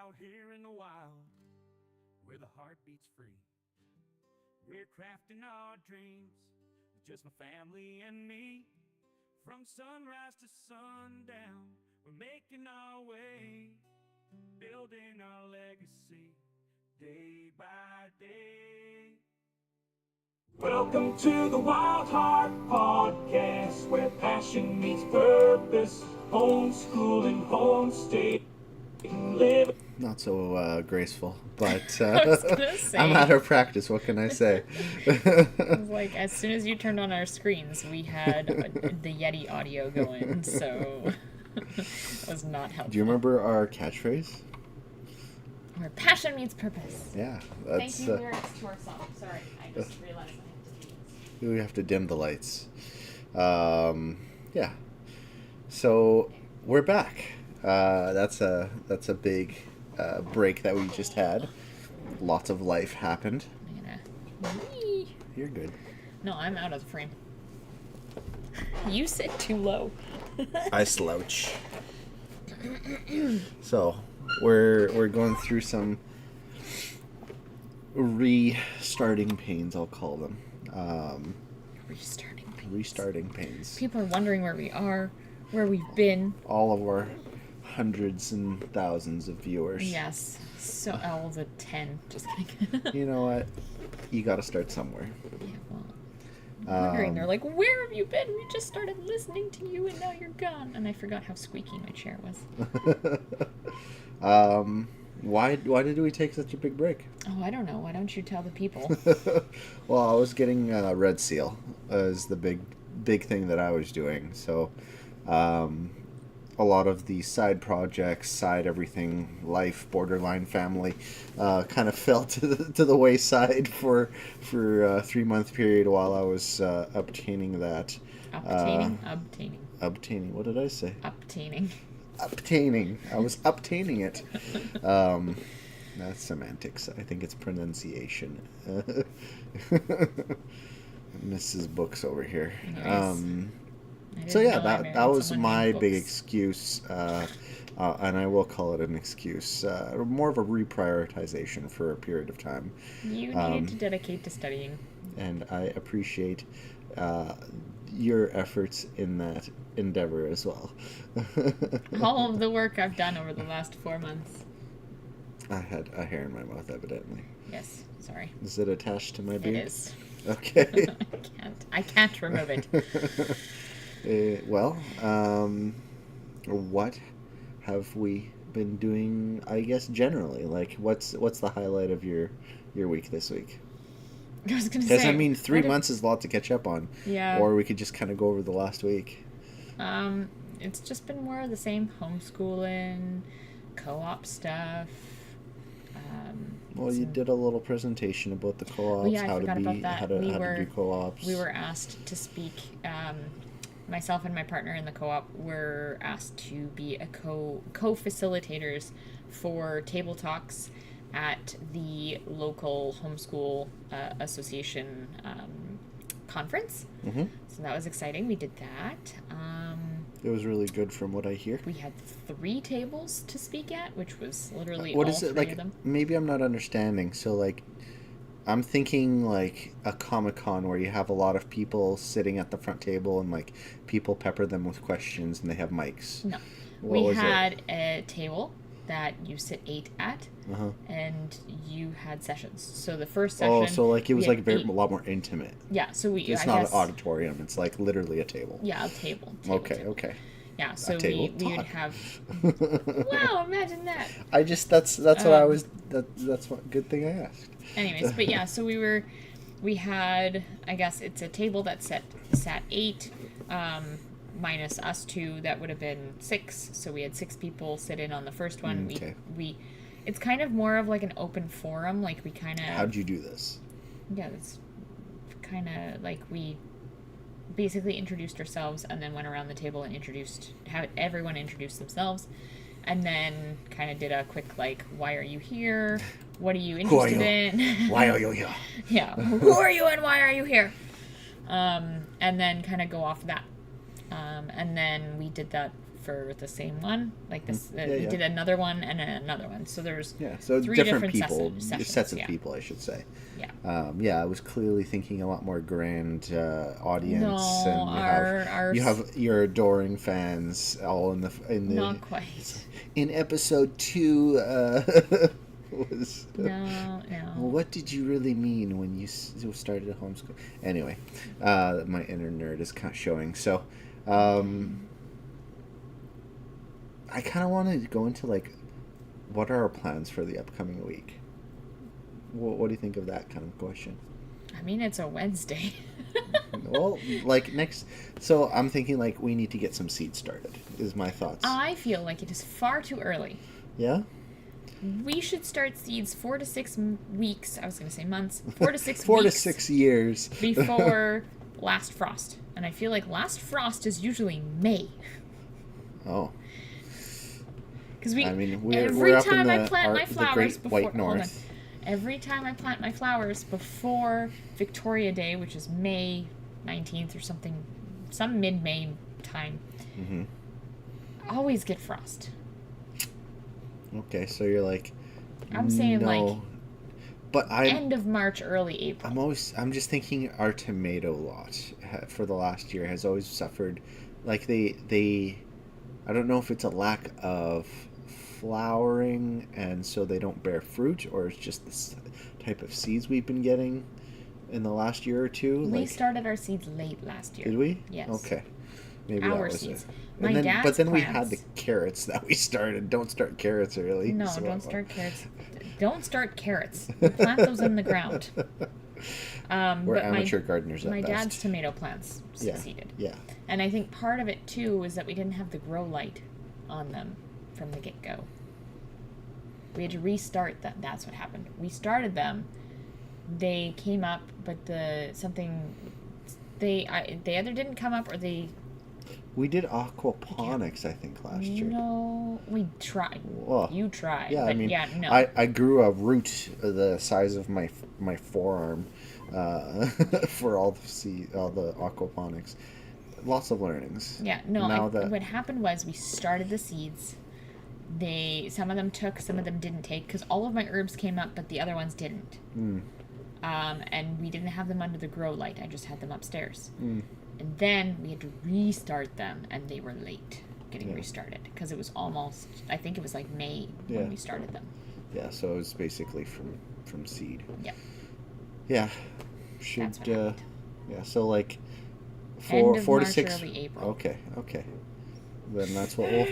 out here in the wild, where the heart beats free. We're crafting our dreams, just my family and me. From sunrise to sundown, we're making our way, building our legacy, day by day. Welcome to the Wildheart podcast, where passion meets purpose, homeschooling, homestay, live. Not so graceful, but I was gonna say. I'm out of practice. What can I say? It was like, as soon as you turned on our screens, we had the Yeti audio going, so it was not helpful. Do you remember our catchphrase? Where passion meets purpose. Yeah, Thank that's. you, lyrics to our song. Sorry, I just realized I have to do this. We have to dim the lights. Yeah. So we're back. That's a big break that we just had. Lots of life happened. I'm gonna... Whee! You're good. No, I'm out of the frame. You sit too low. I slouch. So we're going through some restarting pains, I'll call them. Restarting pains. People are wondering where we are, where we've been. All of our hundreds and thousands of viewers. Yes. So, all the 10. Just kidding. You know what? You gotta start somewhere. Yeah, well, I'm wondering. They're like, where have you been? We just started listening to you and now you're gone. And I forgot how squeaky my chair was. Why did we take such a big break? Oh, I don't know. Why don't you tell the people? Well, I was getting Red Seal as the big thing that I was doing. So, a lot of the side projects, side everything, life, borderline family, kind of fell to the wayside for a 3-month period while I was obtaining that. Obtaining. What did I say? Obtaining. I was obtaining it. That's semantics. I think it's pronunciation. Mrs. Books over here. So yeah, that was my big excuse, and I will call it an excuse, more of a reprioritization for a period of time. You needed to dedicate to studying. And I appreciate your efforts in that endeavor as well. All of the work I've done over the last 4 months. I had a hair in my mouth, evidently. Yes, sorry. Is it attached to my beard? It is. Okay. I can't remove it. Well, what have we been doing, I guess, generally? Like, what's the highlight of your week this week? I was going to say... Because, I mean, 3 months is a lot to catch up on. Yeah. Or we could just kind of go over the last week. It's just been more of the same homeschooling, co-op stuff. Well, you did a little presentation about the co-ops, how to do co-ops. We were asked to speak... myself and my partner in the co-op were asked to be a co-facilitators for table talks at the local homeschool association conference. Mm-hmm. So that was exciting. We did that. It was really good from what I hear. We had 3 tables to speak at, which was literally what all is it 3 like? of them. Maybe I'm not understanding. So like, I'm thinking like a Comic-Con where you have a lot of people sitting at the front table and like people pepper them with questions and they have mics. No. We had a table that you sit 8 at, and you had sessions. So the first session... Oh, so like it was like a lot more intimate. Yeah, so It's not an auditorium, it's like literally a table. Yeah, a table. Okay. Yeah, so we would have... Wow, imagine that! That's what I was... That's what good thing I asked. Anyways, but yeah, so we had, I guess it's a table that sat 8, minus us 2, that would have been 6. So we had 6 people sit in on the first one. Okay. It's kind of more of like an open forum. Like we kind of... How'd you do this? Yeah, it's kind of like we basically introduced ourselves and then went around the table and had everyone introduce themselves. And then kind of did a quick, like, why are you here? What are you interested in? Why are you here? Yeah. Who are you and why are you here? And then kind of go off that. And then we did that for the same one. Like this, Yeah, we yeah. did another one and then another one. So there's So 3 different different people, sessions, sets of yeah. people, I should say. Yeah. I was clearly thinking a lot more grand audience, No, and you have your adoring fans all in the Not quite. in episode 2. Was No. What did you really mean when you started a homeschool? Anyway, my inner nerd is kind of showing. So, I kind of want to go into like, what are our plans for the upcoming week? What do you think of that kind of question? I mean, it's a Wednesday. Well, like next, so I'm thinking like we need to get some seeds started. Is my thoughts? I feel like it is far too early. Yeah. We should start seeds 4 to 6 weeks. I was going to say months. 4 to 6 4 weeks. to 6 years before last frost. And I feel like last frost is usually May. Oh. Because we're up in I plant my the flowers Great before, White North. Every time I plant my flowers before Victoria Day, which is May 19th or something, some mid-May time, always get frost. Okay, so you're like, I'm saying like, but end of March, early April. I'm just thinking our tomato lot for the last year has always suffered, like they, I don't know if it's a lack of flowering and so they don't bear fruit, or it's just this type of seeds we've been getting in the last year or two. We started our seeds late last year. Did we? Yes. Okay. Maybe our that was seeds. it. But then we had the carrots that we started. Don't start carrots early. No, don't start carrots. Don't start carrots. Plant those in the ground. We're amateur gardeners at my best. dad's tomato plants succeeded. Yeah. And I think part of it, too, was that we didn't have the grow light on them from the get-go. We had to restart them. That's what happened. We started them. They came up, but they either didn't come up or they... We did aquaponics, I think, last year. No, we tried. Well, you tried. Yeah, but I mean, yeah, no. I grew a root the size of my forearm for all the aquaponics. Lots of learnings. Yeah, no. What happened was we started the seeds. Some of them took, some of them didn't take, because all of my herbs came up, but the other ones didn't. And we didn't have them under the grow light. I just had them upstairs. And then we had to restart them, and they were late getting restarted because it was almost, I think it was like May when we started them. Yeah, so it was basically from seed. Yeah. Yeah. That's what happened. Yeah, so like End of 4 to March, 6. early April. Okay. Then that's what we'll.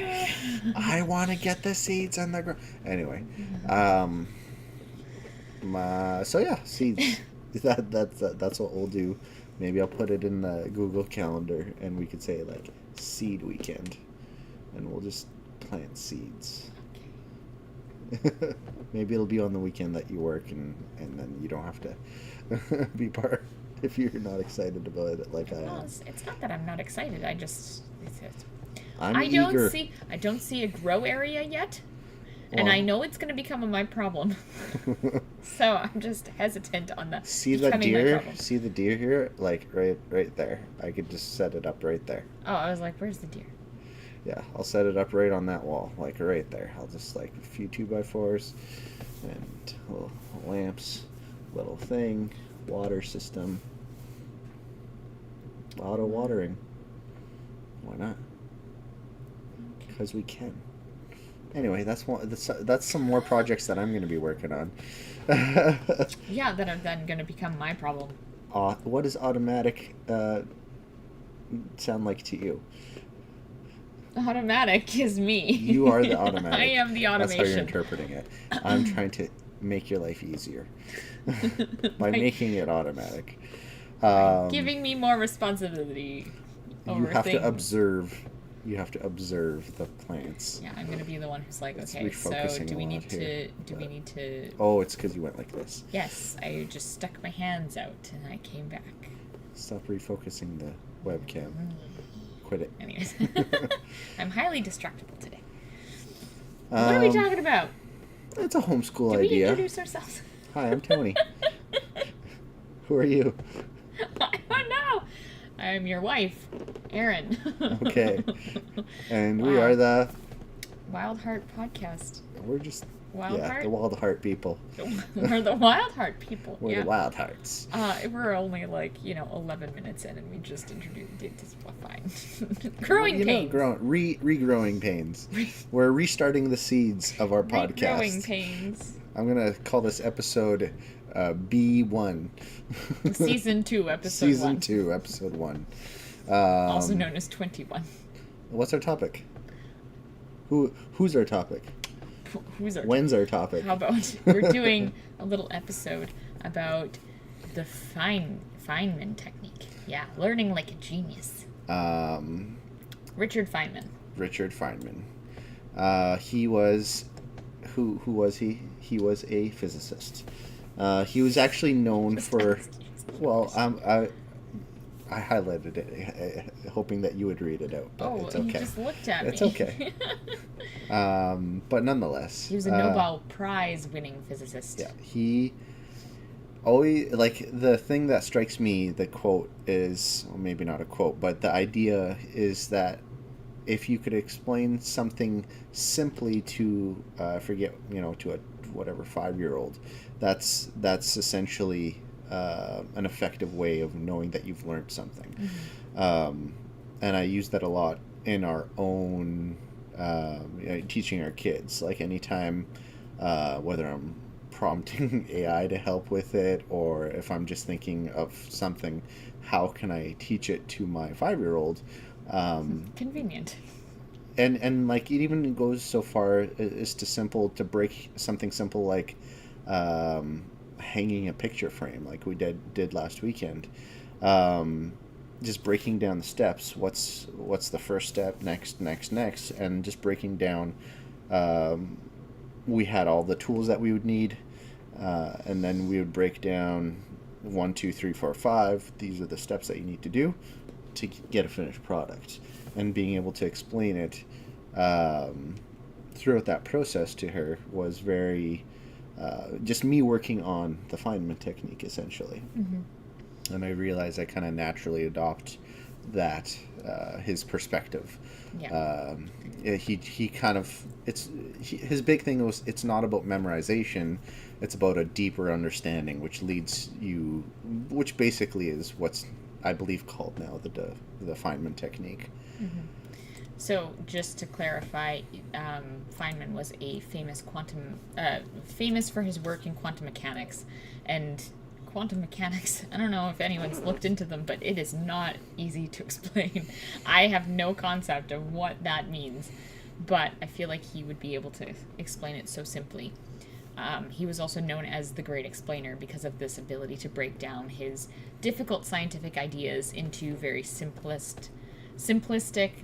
I want to get the seeds on the ground. Anyway, so yeah, seeds. That's what we'll do. Maybe I'll put it in the Google Calendar, and we could say like seed weekend, and we'll just plant seeds. Okay. Maybe it'll be on the weekend that you work, and then you don't have to be part if you're not excited about it like I am. It's not that I'm not excited. I just I'm eager. I don't see a grow area yet. And I know it's going to become my problem. So I'm just hesitant on the See the deer here? Like right there. I could just set it up right there. Oh, I was like, where's the deer? Yeah, I'll set it up right on that wall, like right there. I'll just like a few 2x4s and little lamps, little thing, water system, auto watering. Why not? Because we can. Anyway, that's some more projects that I'm going to be working on. Yeah, that are then going to become my problem. What does automatic sound like to you? Automatic is me. You are the automatic. I am the automation. That's how you're interpreting it. I'm trying to make your life easier by making it automatic. Giving me more responsibility. You have to observe. You have to observe the plants. Yeah, I'm gonna be the one who's like, okay, so do we need to? Oh, it's because you went like this. Yes, I just stuck my hands out and I came back. Stop refocusing the webcam. Quit it. Anyways, I'm highly distractible today. What are we talking about? It's a homeschool Did we idea. introduce ourselves? Hi, I'm Tony. Who are you? I don't know. I'm your wife, Erin. Okay. And we Wow. are the... Wildheart podcast. We're just... Wildheart? Yeah, the Wildheart people. We're the Wildheart people. We're yeah. the Wildhearts. We're only 11 minutes in, and we just introduced it. Fine. Growing pains. Regrowing pains. We're restarting the seeds of our podcast. Regrowing pains. I'm gonna call this episode B1. Season 2, episode 1. Season 2, episode 1. Also known as 21. What's our topic? Who's our topic? When's our topic? How about we're doing a little episode about the Feynman Technique. Yeah, learning like a genius. Richard Feynman. Richard Feynman. He was... Who was he? He was a physicist. He was actually known for... Well, I highlighted it, hoping that you would read it out. But it's okay. You just looked at me. It's okay. But nonetheless, he was a Nobel Prize-winning physicist. Yeah, he always, like, the thing that strikes me, the quote is, well, maybe not a quote, but the idea is that if you could explain something simply to, to a whatever 5-year-old, that's essentially an effective way of knowing that you've learned something. Mm-hmm. And I use that a lot in our own teaching our kids. Like anytime, whether I'm prompting AI to help with it, or if I'm just thinking of something, how can I teach it to my 5-year-old? Convenient. And like it even goes so far as to break something simple like hanging a picture frame, like we did last weekend. Just breaking down the steps. What's the first step? Next, and just breaking down. We had all the tools that we would need, and then we would break down 1, 2, 3, 4, 5. These are the steps that you need to do to get a finished product, and being able to explain it throughout that process to her was very just me working on the Feynman technique, essentially. Mm-hmm. And I realized I kind of naturally adopt that his perspective. Yeah. He kind of his big thing was it's not about memorization, it's about a deeper understanding, which basically is what's I believe called now the Feynman technique. Mm-hmm. So just to clarify, Feynman was a famous famous for his work in quantum mechanics. And quantum mechanics, I don't know if anyone's looked into them, but it is not easy to explain. I have no concept of what that means, but I feel like he would be able to explain it so simply. He was also known as the Great Explainer because of this ability to break down his difficult scientific ideas into very simplistic,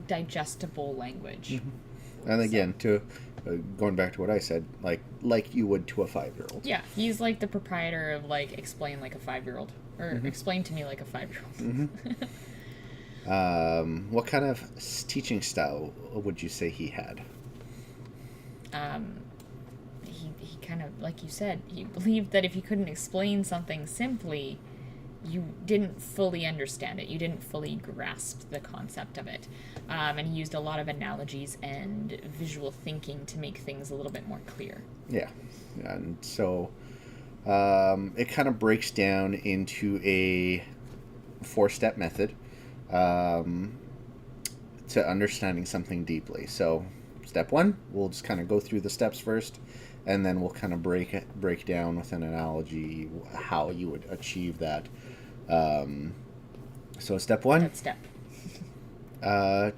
digestible language. Mm-hmm. And again, going back to what I said, like you would to a 5-year-old. Yeah, he's like the proprietor of explain like a 5-year-old, or mm-hmm. explain to me like a 5-year-old. Mm-hmm. What kind of teaching style would you say he had? He kind of, like you said, he believed that if you couldn't explain something simply, you didn't fully understand it. You didn't fully grasp the concept of it. And he used a lot of analogies and visual thinking to make things a little bit more clear. Yeah. And so it kind of breaks down into a 4-step method to understanding something deeply. So step 1, we'll just kind of go through the steps first, and then we'll kind of break down with an analogy how you would achieve that. So step 1. That step.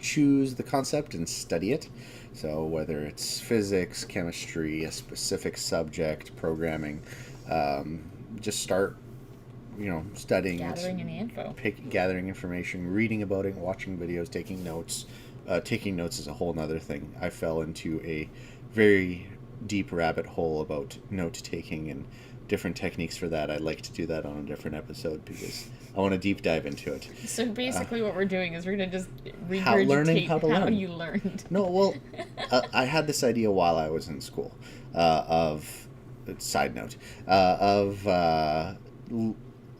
Choose the concept and study it. So whether it's physics, chemistry, a specific subject, programming, just start, studying. Gathering any info. Gathering information, reading about it, watching videos, taking notes. Taking notes is a whole other thing. I fell into a very deep rabbit hole about note-taking and different techniques for that. I'd like to do that on a different episode because I want to deep dive into it. So basically what we're doing is we're going to just regurgitate how you learned. No, well, I had this idea while I was in school side note, I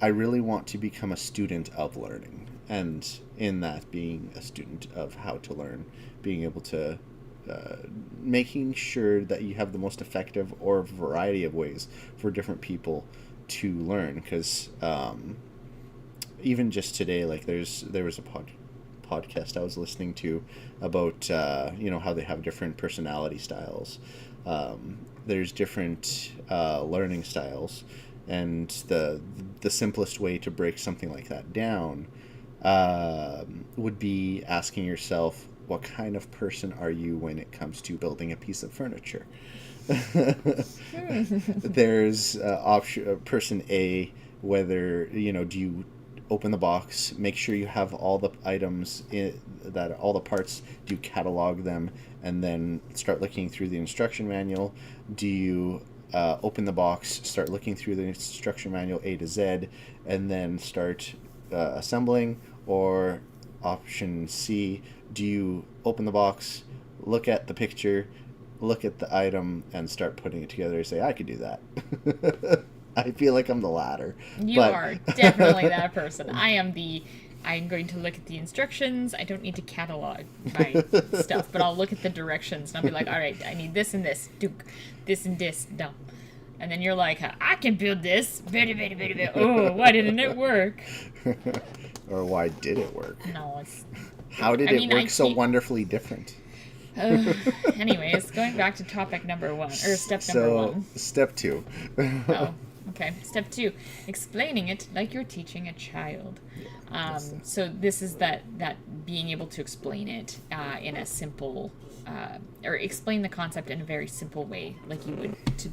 really want to become a student of learning. and in that, being a student of how to learn, being able to making sure that you have the most effective or variety of ways for different people to learn. Because even just today, like there was a podcast I was listening to about how they have different personality styles. There's different learning styles, and the simplest way to break something like that down would be asking yourself, what kind of person are you when it comes to building a piece of furniture? There's person A, whether, do you open the box, make sure you have all the items all the parts, do you catalog them and then start looking through the instruction manual? Do you open the box, start looking through the instruction manual A to Z, and then start assembling? Or option C, do you open the box, look at the picture, look at the item, and start putting it together and say, I could do that? I feel like I'm the latter. You are definitely that person. I'm going to look at the instructions. I don't need to catalog my stuff, but I'll look at the directions and I'll be like, all right, I need this and this. This and this. No. And then you're like, I can build this. Oh, why didn't it work? Or why did it work? No, it's... How did it work so wonderfully different? Anyways, going back to topic number 1, or step number 1. Step 2. Oh, okay. Step 2, explaining it like you're teaching a child. So this is that being able to explain it in a simple, or explain the concept in a very simple way, like you would to,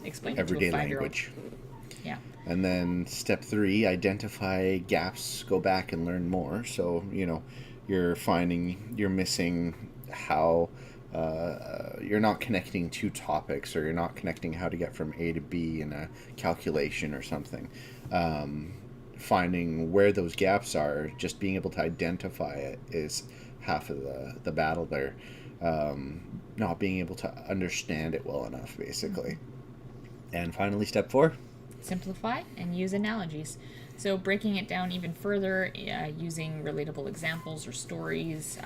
explain everyday it to a 5-year-old. Language. Yeah. And then step 3, identify gaps, go back and learn more. So, you're missing how you're not connecting 2 topics, or you're not connecting how to get from A to B in a calculation or something. Finding where those gaps are, just being able to identify it is half of the battle there. Not being able to understand it well enough, basically. And finally, step 4. Simplify and use analogies. So breaking it down even further, using relatable examples or stories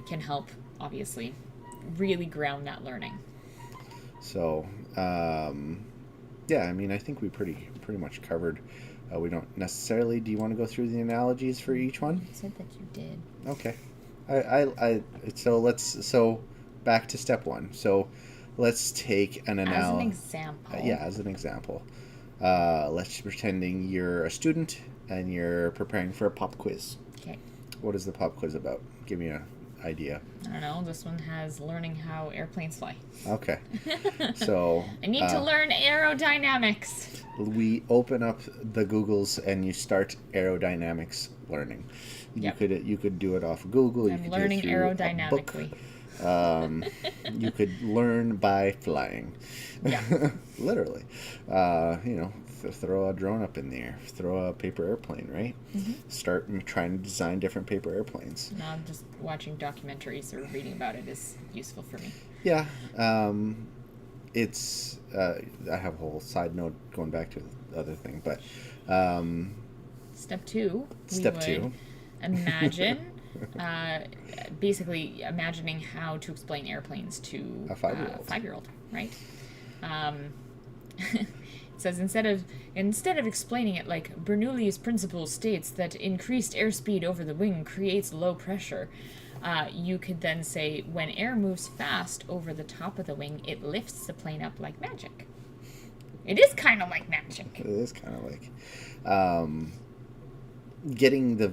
can help, obviously, really ground that learning. So, I think we pretty much covered. We don't necessarily... Do you want to go through the analogies for each one? You said that you did. Okay. So back to step 1. So let's take an analogy. As an example. As an example. Let's pretending you're a student and you're preparing for a pop quiz. Okay. What is the pop quiz about? Give me an idea. I don't know. This one has learning how airplanes fly. Okay. So I need to learn aerodynamics. We open up the Googles and you start aerodynamics learning. Yep. You could do it off of Google. I'm learning aerodynamically. You could learn by flying. Yeah. Literally. Throw a drone up in the air. Throw a paper airplane, right? Mm-hmm. Start trying to design different paper airplanes. No, just watching documentaries or reading about it is useful for me. Yeah. It's... I have a whole side note going back to the other thing, but... Step 2. Step 2. Imagine... basically imagining how to explain airplanes to a 5-year-old. 5-year-old, right? It says instead of explaining it like Bernoulli's principle states that increased airspeed over the wing creates low pressure, you could then say when air moves fast over the top of the wing, it lifts the plane up like magic. It is kind of like magic. It is kind of like getting the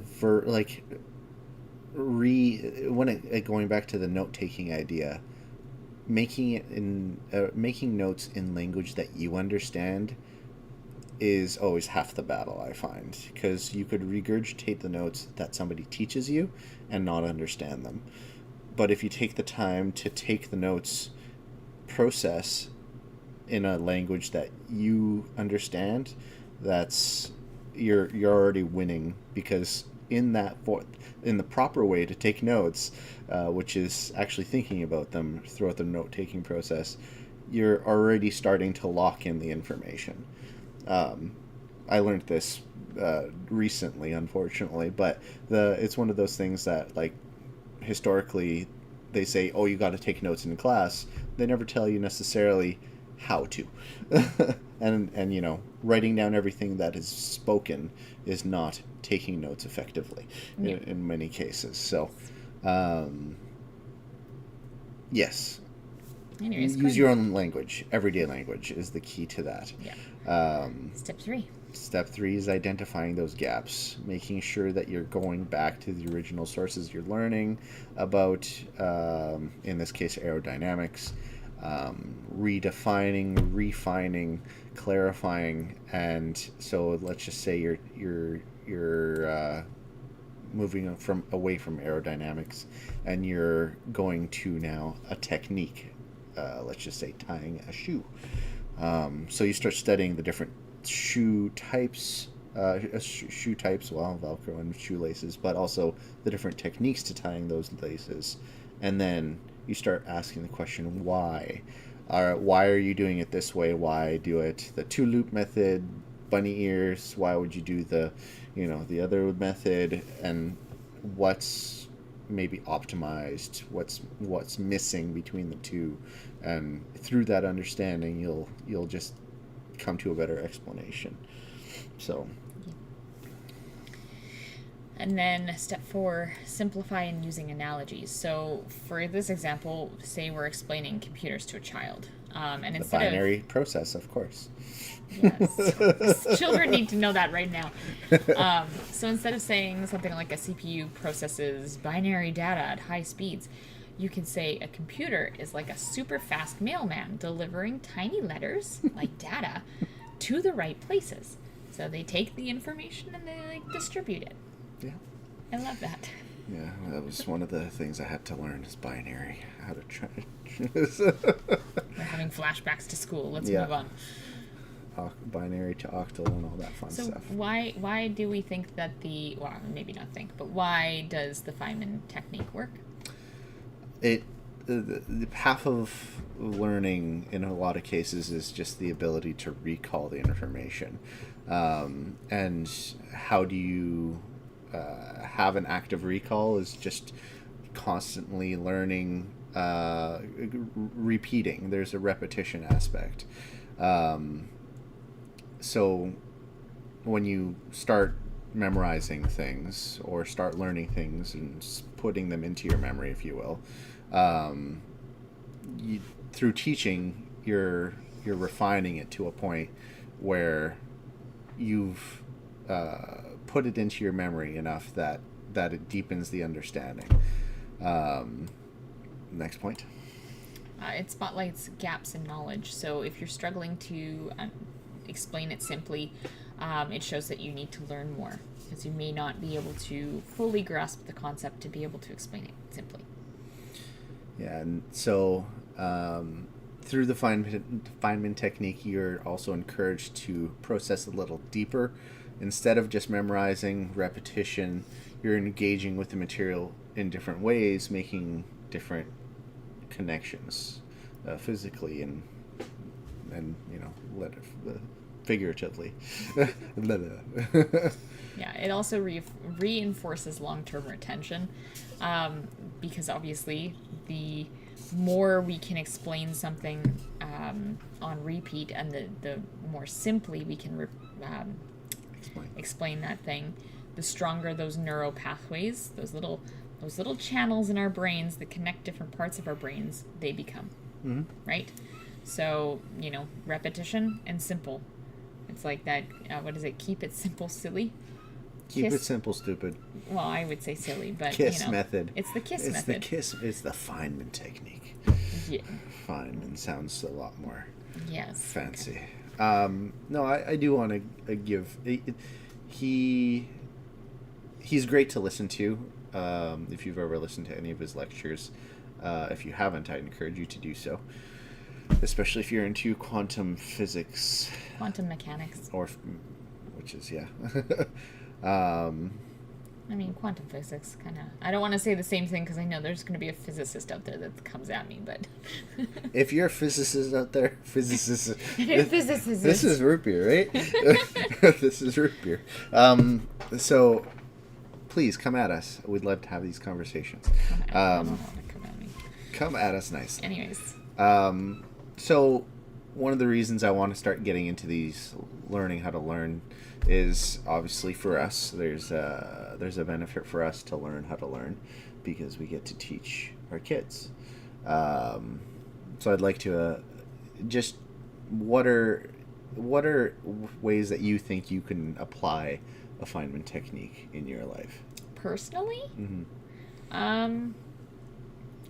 going back to the note-taking idea, making notes in language that you understand is always half the battle, I find, because you could regurgitate the notes that somebody teaches you and not understand them. But if you take the time to take the notes, process in a language that you understand, you're already winning, because in the proper way to take notes, which is actually thinking about them throughout the note-taking process, you're already starting to lock in the information. I learned this recently, unfortunately, but it's one of those things that, like, historically they say, oh, you got to take notes in class. They never tell you necessarily how to. and writing down everything that is spoken is not taking notes effectively in many cases. So yes. Anyways, use your own language. Everyday language is the key to that. Yeah. Step 3. Step 3 is identifying those gaps, making sure that you're going back to the original sources you're learning about, in this case, aerodynamics, redefining, refining, clarifying, and so let's just say you're moving away from aerodynamics, and you're going to now a technique. Let's just say tying a shoe. So you start studying the different shoe types, well, Velcro and shoelaces, but also the different techniques to tying those laces. And then you start asking the question, why? Why are you doing it this way? Why do it the 2-loop method, bunny ears? Why would you do the other method? And what's maybe optimized? What's missing between the two? And through that understanding, you'll just come to a better explanation. So. And then step 4, simplify and using analogies. So for this example, say we're explaining computers to a child. And the instead binary process, of course. Yes. Children need to know that right now. So instead of saying something like a CPU processes binary data at high speeds, you can say a computer is like a super fast mailman delivering tiny letters, like data, to the right places. So they take the information and they distribute it. Yeah. I love that. Yeah, that was one of the things I had to learn is binary. How to try. We're having flashbacks to school. Let's move on. Binary to octal and all that fun stuff. So why do we think that maybe not think, but why does the Feynman technique work? The half of learning in a lot of cases is just the ability to recall the information. And how do you have an active recall is just constantly learning, repeating. There's a repetition aspect. So when you start memorizing things or start learning things and putting them into your memory, if you will, through teaching, you're refining it to a point where you've put it into your memory enough that it deepens the understanding. Next point. It spotlights gaps in knowledge. So if you're struggling to explain it simply, it shows that you need to learn more, because you may not be able to fully grasp the concept to be able to explain it simply. Yeah, and so through the Feynman technique, you're also encouraged to process a little deeper. Instead of just memorizing repetition, you're engaging with the material in different ways, making different connections physically and figuratively. Yeah, it also reinforces long-term retention, because obviously the more we can explain something on repeat, and the more simply we can explain that thing, the stronger those neural pathways, those little channels in our brains that connect different parts of our brains, they become. Mm-hmm. Right? So, repetition and simple. It's like that, what is it? Keep it simple, silly? Keep it simple, stupid. Well, I would say silly, but KISS method. It's the KISS method. It's the Feynman technique. Yeah. Feynman sounds a lot more fancy. Okay. No, I do want to give... He's great to listen to. If you've ever listened to any of his lectures. If you haven't, I'd encourage you to do so. Especially if you're into quantum physics. Quantum mechanics. Which is, yeah. I mean, quantum physics, kind of. I don't want to say the same thing because I know there's going to be a physicist out there that comes at me, but. If you're a physicist out there, physicist. Physicist. This is root beer, right? This is root beer. So, please come at us. We'd love to have these conversations. I don't want to come at me. Come at us nicely. Anyways. So, one of the reasons I want to start getting into these, learning how to learn, is obviously for us. There's a benefit for us to learn how to learn because we get to teach our kids. So I'd like to just what are ways that you think you can apply a Feynman technique in your life? Personally,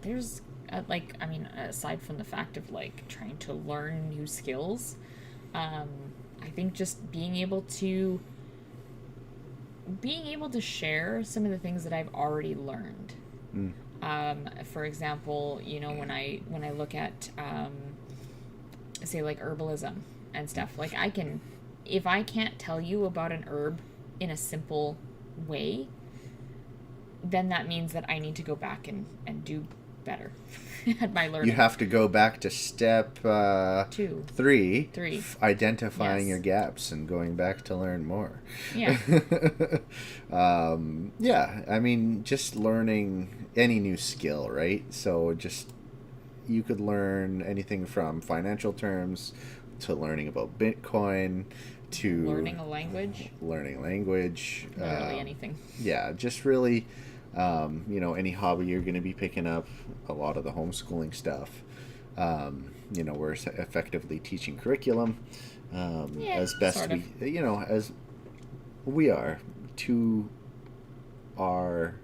there's aside from the fact of like trying to learn new skills, I think just being able to share some of the things that I've already learned. For example, when I look at say like herbalism and stuff, like if I can't tell you about an herb in a simple way, then that means that I need to go back and do better at my learning. You have to go back to step 3, identifying your gaps and going back to learn more. Yeah. I mean, just learning any new skill, right? So just you could learn anything from financial terms to learning about Bitcoin to learning a language. Literally anything. Yeah, just really any hobby you're going to be picking up, a lot of the homeschooling stuff. We're effectively teaching curriculum as best as we are to our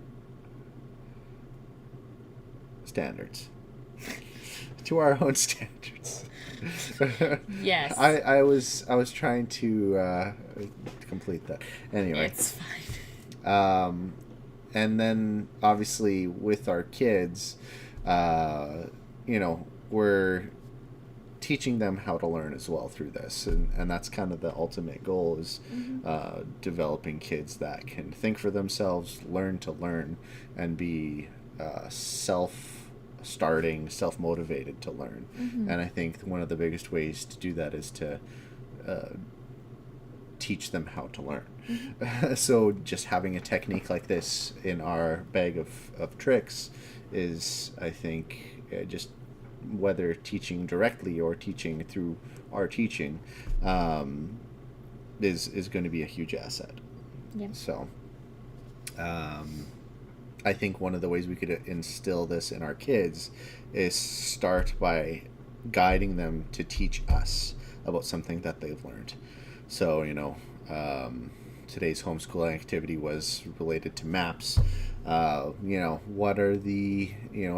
standards, to our own standards. Yes. I was trying to complete that. Anyway, it's fine. And then obviously with our kids, we're teaching them how to learn as well through this, and that's kind of the ultimate goal is developing kids that can think for themselves, learn to learn, and be self-starting, self-motivated to learn. And I think one of the biggest ways to do that is to teach them how to learn. So just having a technique like this in our bag of tricks is, I think, just whether teaching directly or teaching through our teaching is going to be a huge asset. Yeah. So I think one of the ways we could instill this in our kids is start by guiding them to teach us about something that they've learned. So, today's homeschooling activity was related to maps. What are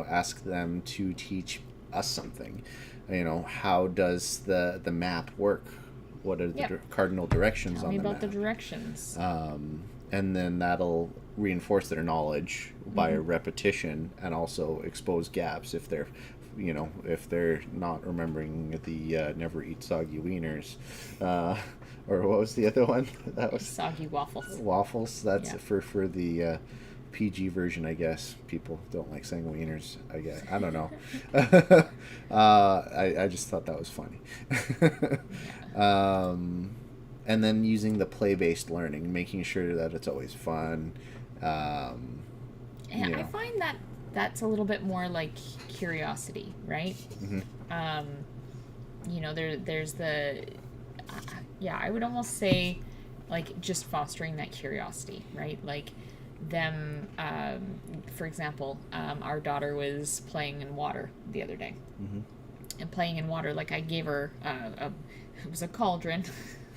ask them to teach us something. How does the map work? What are the cardinal directions Tell on me the about map? the directions. And then that'll reinforce their knowledge by repetition and also expose gaps if they're not remembering the never eat soggy wieners, or what was the other one? That was soggy waffles. Waffles. That's for the PG version, I guess. People don't like saying wieners. I guess I don't know. I just thought that was funny. And then using the play-based learning, making sure that it's always fun. I find that that's a little bit more like curiosity, right? There's the I would almost say like just fostering that curiosity, right? Like them for example, our daughter was playing in water the other day. And playing in water, like I gave her it was a cauldron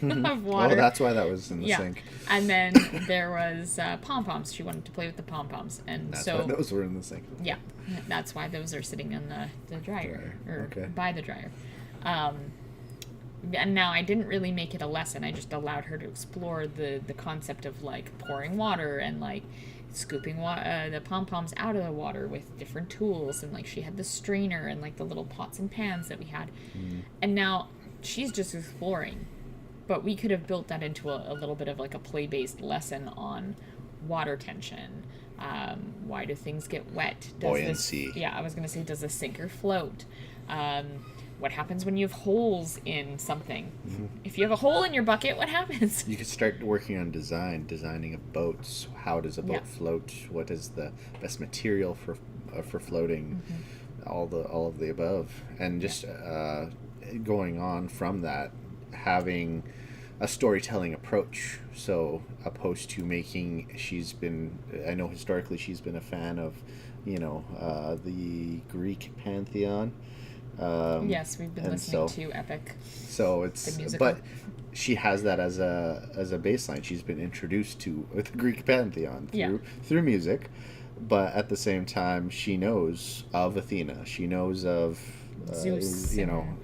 of water. Oh, that's why that was in the sink. And then there was pom-poms. She wanted to play with the pom-poms. And that's so why those were in the sink. Yeah, that's why those are sitting on the dryer. Or by the dryer. And now I didn't really make it a lesson. I just allowed her to explore the concept of like pouring water and like scooping the pom-poms out of the water with different tools. And like she had the strainer and like the little pots and pans that we had. And now she's just exploring. But we could have built that into a little bit of like a play-based lesson on water tension. Why do things get wet? Buoyancy. I was going to say, does a sinker float? What happens when you have holes in something? Mm-hmm. If you have a hole in your bucket, what happens? You could start working on designing of boats. How does a boat float? What is the best material for floating? All of the above, and just going on from that, having a storytelling approach. So opposed to I know historically she's been a fan of, the Greek pantheon. Yes, we've been listening to Epic. So it's, but she has that as a baseline. She's been introduced to the Greek pantheon through music, but at the same time, she knows of Athena. She knows of Zeus.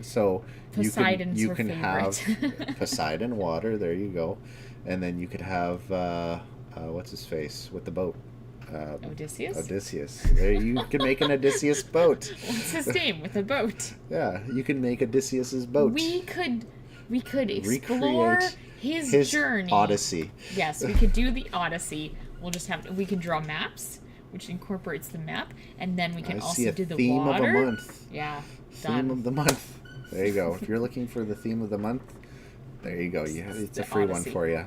So Poseidon's you can have favorite. Poseidon, water. There you go, and then you could have what's his face with the boat. Odysseus. There, you can make an Odysseus boat. What's his name with a boat? Yeah, you can make Odysseus's boat. We could explore Recreate his journey. Odyssey. Yes, we could do the Odyssey. We can draw maps, which incorporates the map, and then we can also do the theme water. of the month. Yeah, Theme of the month. There you go. If you're looking for the theme of the month, there you go. It's a free Odyssey. one for you.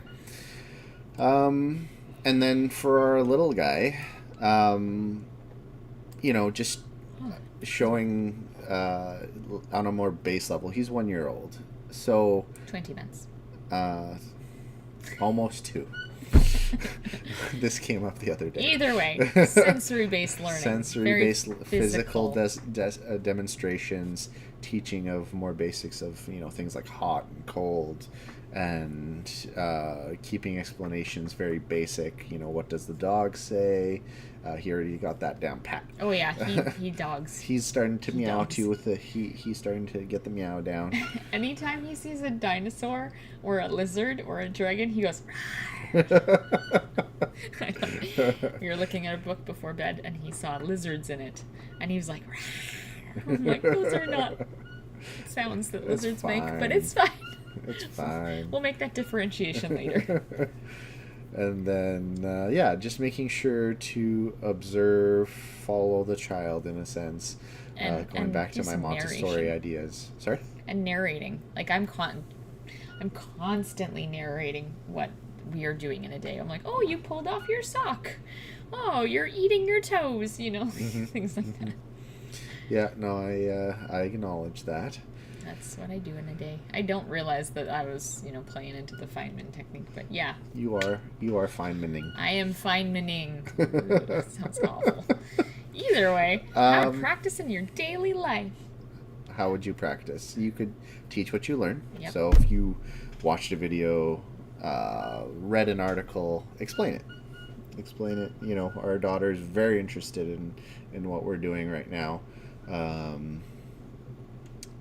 And then for our little guy, just showing on a more base level. He's 1 year old, so 20 months. Almost 2. This came up the other day. Either way, sensory-based learning. Sensory-based Very physical demonstrations, teaching of more basics of things like hot and cold, and keeping explanations very basic. What does the dog say? He already got that down pat. Oh yeah, he dogs. He's starting to meow dogs. too with he's starting to get the meow down. Anytime he sees a dinosaur or a lizard or a dragon, he goes. We were looking at a book before bed, and he saw lizards in it, and he was like, I'm like, those are not sounds that lizards make, but it's fine. It's fine. We'll make that differentiation later. And then, just making sure to observe, follow the child in a sense. Going back to my Montessori ideas. Sorry? And narrating. Like, I'm constantly narrating what we are doing in a day. I'm like, oh, you pulled off your sock. Oh, you're eating your toes, things like that. Yeah, no, I acknowledge that. That's what I do in a day. I don't realize that I was, playing into the Feynman technique, but yeah. You are Feynmaning. I am Feynmaning. That sounds awful. Either way, how to practice in your daily life. How would you practice? You could teach what you learn. Yep. So if you watched a video, read an article, explain it. Explain it. Our daughter's very interested in what we're doing right now.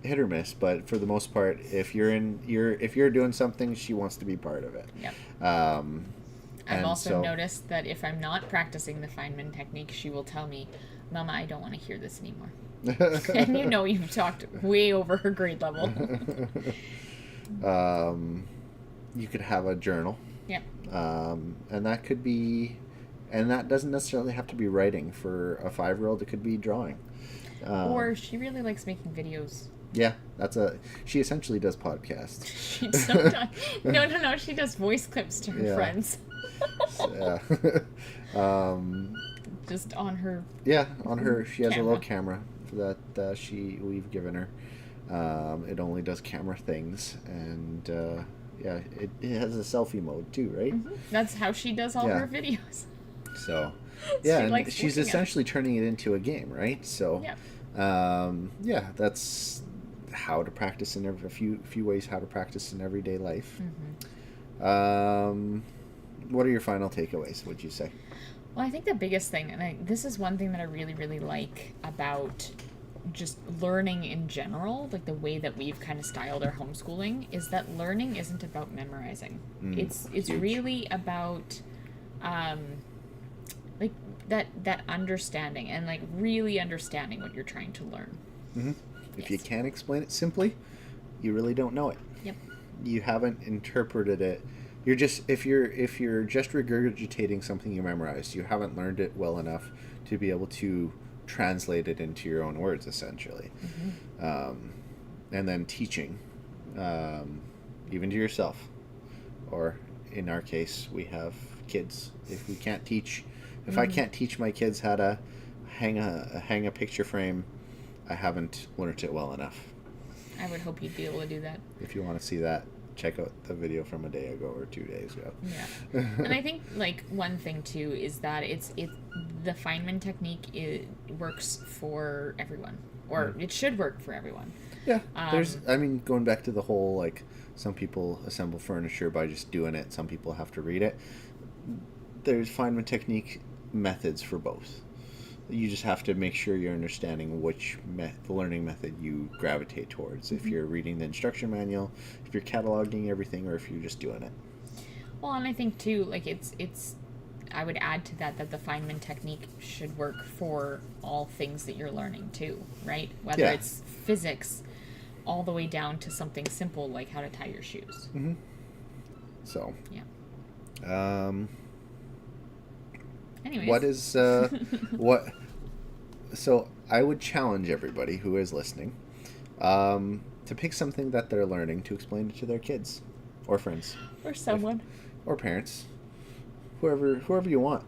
Hit or miss, but for the most part, if you're doing something, she wants to be part of it. Yep. I've also noticed that if I'm not practicing the Feynman technique, she will tell me, Mama, I don't want to hear this anymore. And you've talked way over her grade level. You could have a journal. Yep. And that could be, and that doesn't necessarily have to be writing. For a 5-year-old, it could be drawing. Or she really likes making videos. Yeah, she essentially does podcasts. She sometimes, no, she does voice clips to her friends. Just on her. Yeah, on her. She has a little camera that we've given her. It only does camera things, and it has a selfie mode too, right? Mm-hmm. That's how she does all her videos. So, and she's essentially turning it into a game, right? So, that's how to practice in a few ways how to practice in everyday life. Mm-hmm. What are your final takeaways, would you say? Well, I think the biggest thing, and this is one thing that I really, really like about just learning in general, like the way that we've kind of styled our homeschooling, is that learning isn't about memorizing. It's really about like that understanding and like really understanding what you're trying to learn. Mm-hmm. If you can't explain it simply, you really don't know it. Yep. You haven't interpreted it You're just if you're just regurgitating something you memorized, you haven't learned it well enough to be able to translate it into your own words, essentially. And then teaching, even to yourself, or in our case, we have kids. If I can't teach my kids how to hang a picture frame, I haven't learned it well enough. I would hope you'd be able to do that. If you want to see that, check out the video from a day ago or 2 days ago. Yeah. And I think like one thing too is that the Feynman technique, it works for everyone, or it should work for everyone. Yeah. Going back to the whole, like, some people assemble furniture by just doing it, some people have to read it. There's Feynman technique methods for both. You just have to make sure you're understanding which the learning method you gravitate towards. If you're reading the instruction manual, if you're cataloging everything, or if you're just doing it. Well, and I think too, like it's I would add to that the Feynman technique should work for all things that you're learning too, right? Whether it's physics, all the way down to something simple like how to tie your shoes. So. Yeah. Anyways. What is what? So I would challenge everybody who is listening to pick something that they're learning to explain it to their kids, or friends, or someone, or parents, whoever you want.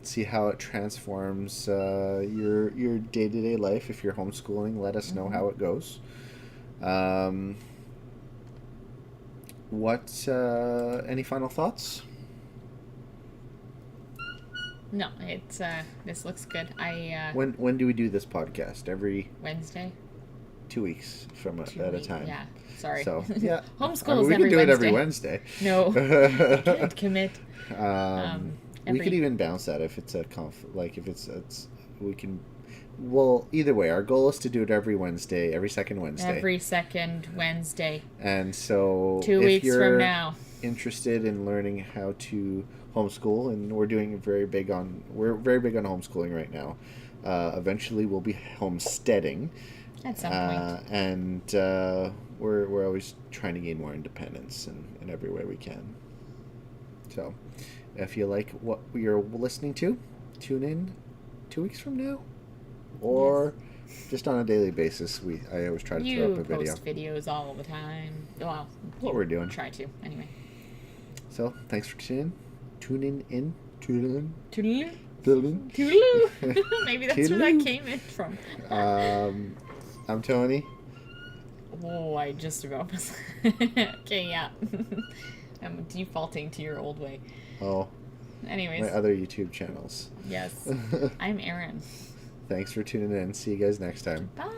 See how it transforms your day-to-day life. If you're homeschooling, let us know how it goes. Any final thoughts? No, it's this looks good. When do we do this podcast? Every Wednesday. 2 weeks at a time. Yeah, sorry. So yeah, homeschool is we every can do it Wednesday. every Wednesday. No, I can't commit. We could even bounce that if it's we can. Well, either way, our goal is to do it every Wednesday, every second Wednesday. Every second Wednesday. And so 2 weeks from now, interested in learning how to homeschool, and we're very big on homeschooling right now. Eventually, we'll be homesteading at some point, and we're always trying to gain more independence in every way we can. So, if you like what you're listening to, tune in 2 weeks from now, or just on a daily basis. I always try to throw up a video. You post videos all the time. Well, what we're doing. Try to anyway. So thanks for tuning in. Toodaloo. Maybe that's Toodaloo. where that came in from. I'm Tony. Oh, I just about was. Okay, yeah. I'm defaulting to your old way. Oh. Anyways. My other YouTube channels. Yes. I'm Erin. Thanks for tuning in. See you guys next time. Bye.